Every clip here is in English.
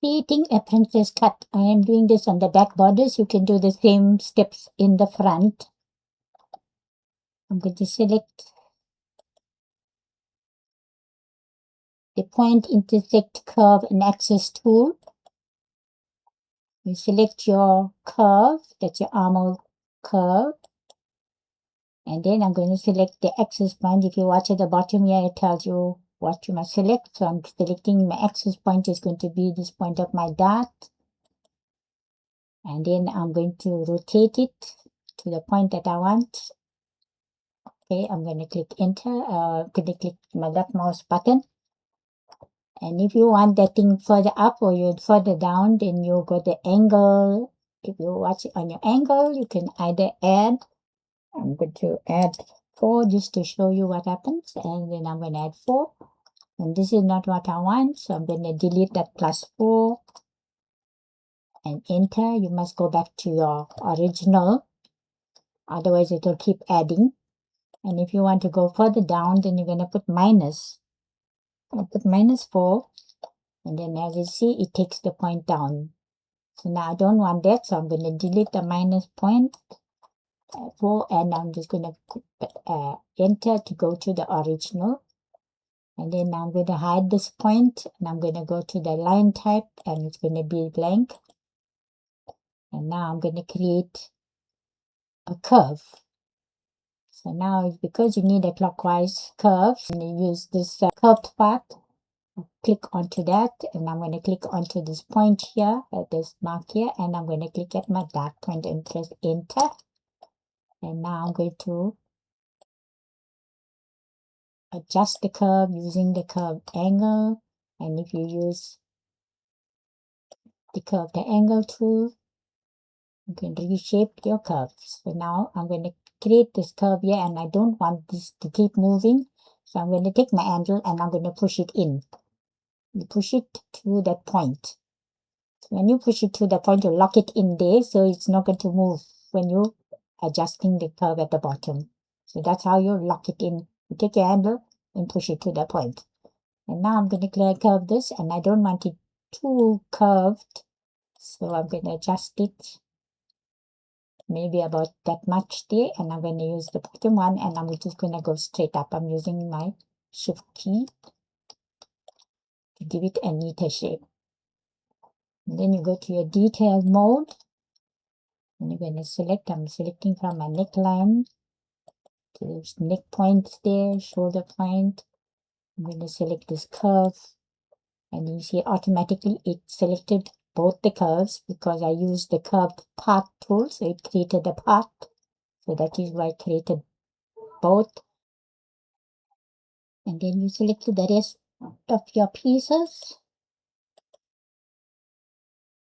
Creating a princess cut. I am doing this on the back borders. You can do the same steps in the front. I'm going to select the point, intersect, curve, and axis tool. You select your curve, that's your armor curve. And then I'm going to select the axis point. If you watch at the bottom here, it tells you what you must select. So I'm selecting my axis point is going to be this point of my dart. And then I'm going to rotate it to the point that I want. Okay, I'm going to click enter. I'm going to click my left mouse button. And if you want that thing further up or you further down, then you go the angle. If you watch it on your angle, you can either add. I'm going to add 4 just to show you what happens. And then I'm going to add 4. And this is not what I want. So I'm going to delete that +4 and enter. You must go back to your original. Otherwise, it will keep adding. And if you want to go further down, then you're going to put minus. I'll put -4. And then as you see, it takes the point down. So now I don't want that. So I'm going to delete the -4. And I'm just going to enter to go to the original. And then I'm going to hide this point. And I'm going to go to the line type. And it's going to be blank. And now I'm going to create a curve. So now it's because you need a clockwise curve, and you use this curved part. Click onto that, and I'm going to click onto this point here, this mark here, and I'm going to click at my dart point and press enter. And now I'm going to adjust the curve using the curved angle. And if you use the curved angle tool, you can reshape your curves. So now I'm going to create this curve here, and I don't want this to keep moving. So I'm going to take my handle and I'm going to push it in. You push it to that point. So when you push it to the point, you lock it in there, so it's not going to move when you're adjusting the curve at the bottom. So that's how you lock it in. You take your handle and push it to the point. And now I'm going to clear curve this, and I don't want it too curved. So I'm going to adjust it maybe about that much there, and I'm going to use the bottom one, and I'm just going to go straight up. I'm using my shift key to give it a neater shape. And then you go to your detail mode, and you're going to select, I'm selecting from my neckline to neck point there, shoulder point. I'm going to select this curve, and you see automatically it selected both the curves because I used the curved path tool, so it created a path. So that is why I created both. And then you select the rest of your pieces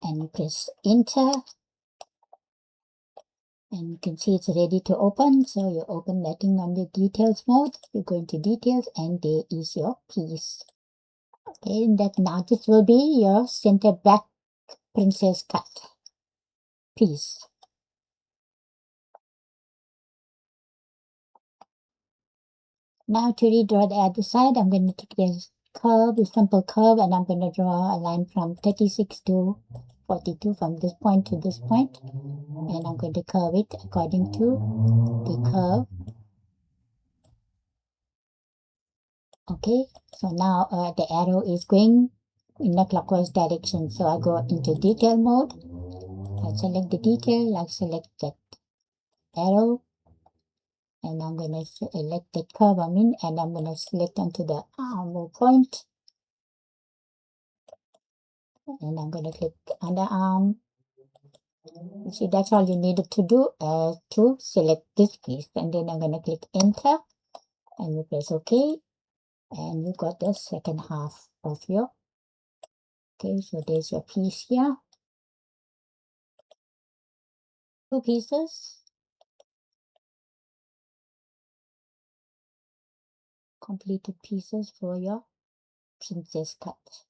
and you press enter, and you can see it's ready to open. So you open that thing on the details mode. You go into details, and there is your piece. Okay, and that now this will be your center back princess cut piece. Now to redraw the other side, I'm going to take this curve, a simple curve, and I'm going to draw a line from 36 to 42 from this point to this point, and I'm going to curve it according to the curve. Okay, so now the arrow is going in the clockwise direction, so I go into detail mode. I select the detail, I select that arrow, and I'm going to select the curve and I'm going to select onto the arm point, and I'm going to click underarm. You see, that's all you needed to do to select this piece, and then I'm going to click enter, and you press OK, and you got the second half of your. Okay, so there's your piece here. 2 pieces. Completed pieces for your princess cut.